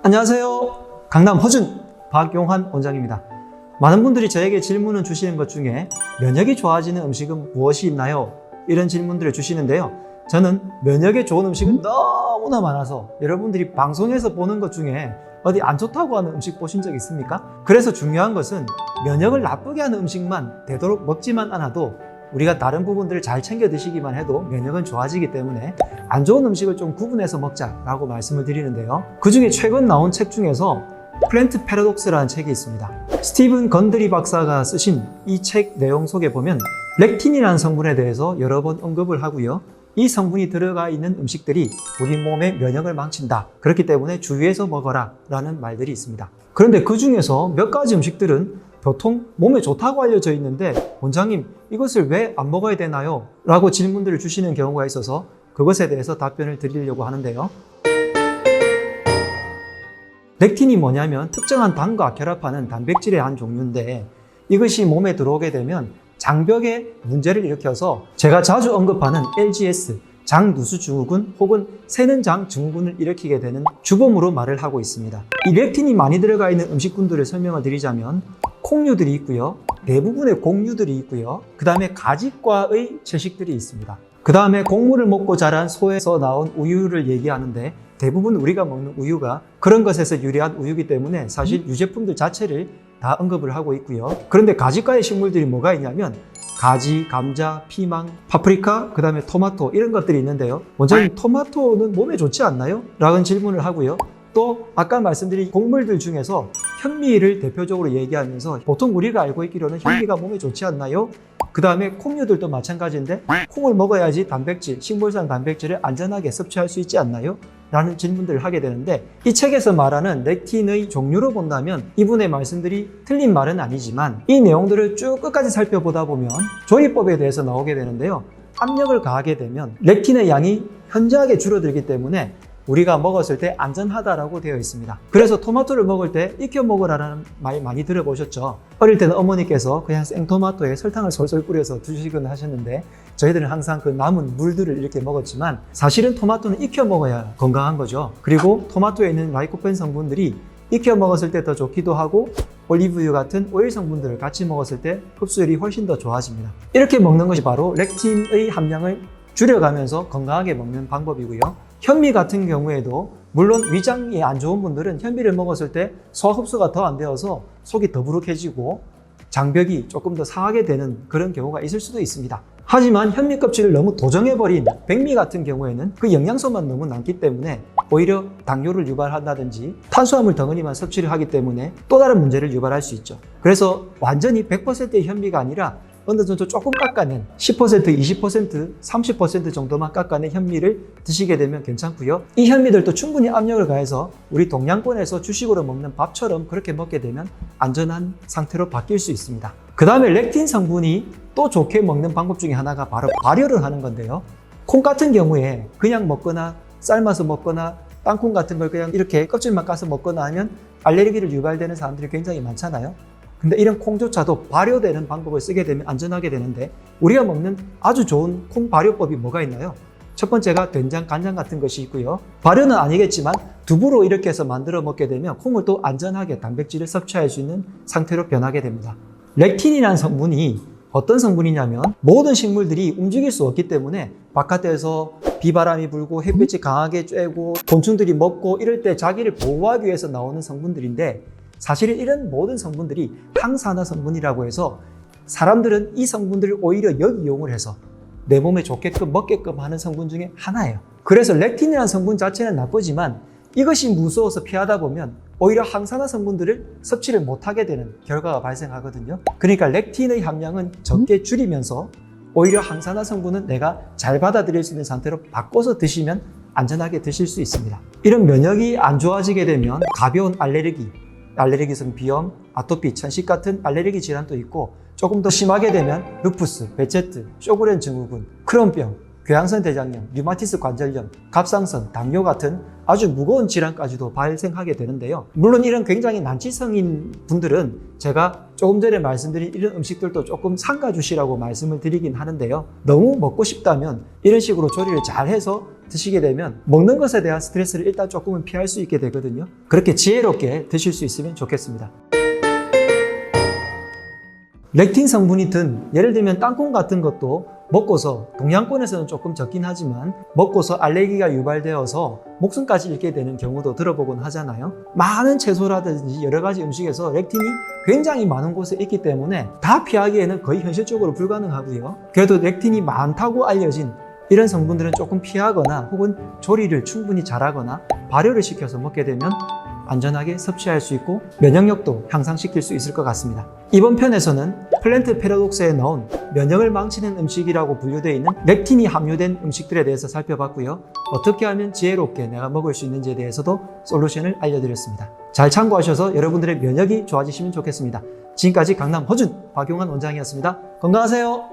안녕하세요. 강남 허준 박용환 원장입니다. 많은 분들이 저에게 질문을 주시는 것 중에 면역이 좋아지는 음식은 무엇이 있나요? 이런 질문들을 주시는데요. 저는 면역에 좋은 음식은 너무나 많아서 여러분들이 방송에서 보는 것 중에 어디 안 좋다고 하는 음식 보신 적 있습니까? 그래서 중요한 것은 면역을 나쁘게 하는 음식만 되도록 먹지만 않아도 우리가 다른 부분들을 잘 챙겨 드시기만 해도 면역은 좋아지기 때문에 안 좋은 음식을 좀 구분해서 먹자라고 말씀을 드리는데요. 그 중에 최근 나온 책 중에서 플랜트 패러독스라는 책이 있습니다. 스티븐 건드리 박사가 쓰신 이 책 내용 속에 보면 렉틴이라는 성분에 대해서 여러 번 언급을 하고요. 이 성분이 들어가 있는 음식들이 우리 몸의 면역을 망친다. 그렇기 때문에 주의해서 먹어라 라는 말들이 있습니다. 그런데 그 중에서 몇 가지 음식들은 보통 몸에 좋다고 알려져 있는데 원장님 이것을 왜 안 먹어야 되나요? 라고 질문들을 주시는 경우가 있어서 그것에 대해서 답변을 드리려고 하는데요. 렉틴이 뭐냐면 특정한 당과 결합하는 단백질의 한 종류인데 이것이 몸에 들어오게 되면 장벽에 문제를 일으켜서 제가 자주 언급하는 LGS, 장누수증후군 혹은 새는 장 증후군을 일으키게 되는 주범으로 말을 하고 있습니다. 이 렉틴이 많이 들어가 있는 음식군들을 설명을 드리자면 콩류들이 있고요. 대부분의 곡류들이 있고요. 그 다음에 가지과의 채식들이 있습니다. 그 다음에 곡물을 먹고 자란 소에서 나온 우유를 얘기하는데 대부분 우리가 먹는 우유가 그런 것에서 유래한 우유이기 때문에 사실 유제품들 자체를 다 언급을 하고 있고요. 그런데 가지과의 식물들이 뭐가 있냐면 가지, 감자, 피망, 파프리카, 그 다음에 토마토 이런 것들이 있는데요. 원장님 토마토는 몸에 좋지 않나요? 라는 질문을 하고요. 또 아까 말씀드린 곡물들 중에서 현미를 대표적으로 얘기하면서 보통 우리가 알고 있기로는 현미가 몸에 좋지 않나요? 그 다음에 콩류들도 마찬가지인데 콩을 먹어야지 단백질, 식물성 단백질을 안전하게 섭취할 수 있지 않나요? 라는 질문들을 하게 되는데 이 책에서 말하는 렉틴의 종류로 본다면 이분의 말씀들이 틀린 말은 아니지만 이 내용들을 쭉 끝까지 살펴보다 보면 조리법에 대해서 나오게 되는데요. 압력을 가하게 되면 렉틴의 양이 현저하게 줄어들기 때문에 우리가 먹었을 때 안전하다라고 되어 있습니다. 그래서 토마토를 먹을 때 익혀 먹으라는 말 많이 들어보셨죠? 어릴 때는 어머니께서 그냥 생토마토에 설탕을 솔솔 뿌려서 드시곤 하셨는데 저희들은 항상 그 남은 물들을 이렇게 먹었지만 사실은 토마토는 익혀 먹어야 건강한 거죠. 그리고 토마토에 있는 라이코펜 성분들이 익혀 먹었을 때 더 좋기도 하고 올리브유 같은 오일 성분들을 같이 먹었을 때 흡수율이 훨씬 더 좋아집니다. 이렇게 먹는 것이 바로 렉틴의 함량을 줄여가면서 건강하게 먹는 방법이고요. 현미 같은 경우에도 물론 위장이 안 좋은 분들은 현미를 먹었을 때 소화 흡수가 더 안 되어서 속이 더부룩해지고 장벽이 조금 더 상하게 되는 그런 경우가 있을 수도 있습니다. 하지만 현미 껍질을 너무 도정해버린 백미 같은 경우에는 그 영양소만 너무 남기 때문에 오히려 당뇨를 유발한다든지 탄수화물 덩어리만 섭취를 하기 때문에 또 다른 문제를 유발할 수 있죠. 그래서 완전히 100%의 현미가 아니라 어느 정도 조금 깎아낸 10%, 20%, 30% 정도만 깎아낸 현미를 드시게 되면 괜찮고요. 이 현미들도 충분히 압력을 가해서 우리 동양권에서 주식으로 먹는 밥처럼 그렇게 먹게 되면 안전한 상태로 바뀔 수 있습니다. 그 다음에 렉틴 성분이 또 좋게 먹는 방법 중에 하나가 바로 발효를 하는 건데요. 콩 같은 경우에 그냥 먹거나 삶아서 먹거나 땅콩 같은 걸 그냥 이렇게 껍질만 까서 먹거나 하면 알레르기를 유발되는 사람들이 굉장히 많잖아요. 근데 이런 콩조차도 발효되는 방법을 쓰게 되면 안전하게 되는데 우리가 먹는 아주 좋은 콩 발효법이 뭐가 있나요? 첫 번째가 된장, 간장 같은 것이 있고요. 발효는 아니겠지만 두부로 이렇게 해서 만들어 먹게 되면 콩을 또 안전하게 단백질을 섭취할 수 있는 상태로 변하게 됩니다. 렉틴이라는 성분이 어떤 성분이냐면 모든 식물들이 움직일 수 없기 때문에 바깥에서 비바람이 불고 햇빛이 강하게 쬐고 곤충들이 먹고 이럴 때 자기를 보호하기 위해서 나오는 성분들인데 사실 이런 모든 성분들이 항산화 성분이라고 해서 사람들은 이 성분들을 오히려 역이용을 해서 내 몸에 좋게끔 먹게끔 하는 성분 중에 하나예요. 그래서 렉틴이라는 성분 자체는 나쁘지만 이것이 무서워서 피하다 보면 오히려 항산화 성분들을 섭취를 못하게 되는 결과가 발생하거든요. 그러니까 렉틴의 함량은 적게 줄이면서 오히려 항산화 성분은 내가 잘 받아들일 수 있는 상태로 바꿔서 드시면 안전하게 드실 수 있습니다. 이런 면역이 안 좋아지게 되면 가벼운 알레르기성 비염, 아토피, 천식 같은 알레르기 질환도 있고 조금 더 심하게 되면 루푸스, 베체트, 쇼그렌 증후군, 크론병, 궤양성 대장염, 류마티스 관절염, 갑상선, 당뇨 같은 아주 무거운 질환까지도 발생하게 되는데요. 물론 이런 굉장히 난치성인 분들은 제가 조금 전에 말씀드린 이런 음식들도 조금 삼가 주시라고 말씀을 드리긴 하는데요. 너무 먹고 싶다면 이런 식으로 조리를 잘 해서 드시게 되면 먹는 것에 대한 스트레스를 일단 조금은 피할 수 있게 되거든요. 그렇게 지혜롭게 드실 수 있으면 좋겠습니다. 렉틴 성분이 든 예를 들면 땅콩 같은 것도 먹고서 동양권에서는 조금 적긴 하지만 먹고서 알레르기가 유발되어서 목숨까지 잃게 되는 경우도 들어보곤 하잖아요. 많은 채소라든지 여러 가지 음식에서 렉틴이 굉장히 많은 곳에 있기 때문에 다 피하기에는 거의 현실적으로 불가능하고요. 그래도 렉틴이 많다고 알려진 이런 성분들은 조금 피하거나 혹은 조리를 충분히 잘하거나 발효를 시켜서 먹게 되면 안전하게 섭취할 수 있고 면역력도 향상시킬 수 있을 것 같습니다. 이번 편에서는 플랜트 패러독스에 나온 면역을 망치는 음식이라고 분류되어 있는 렉틴이 함유된 음식들에 대해서 살펴봤고요. 어떻게 하면 지혜롭게 내가 먹을 수 있는지에 대해서도 솔루션을 알려드렸습니다. 잘 참고하셔서 여러분들의 면역이 좋아지시면 좋겠습니다. 지금까지 강남 허준 박용환 원장이었습니다. 건강하세요.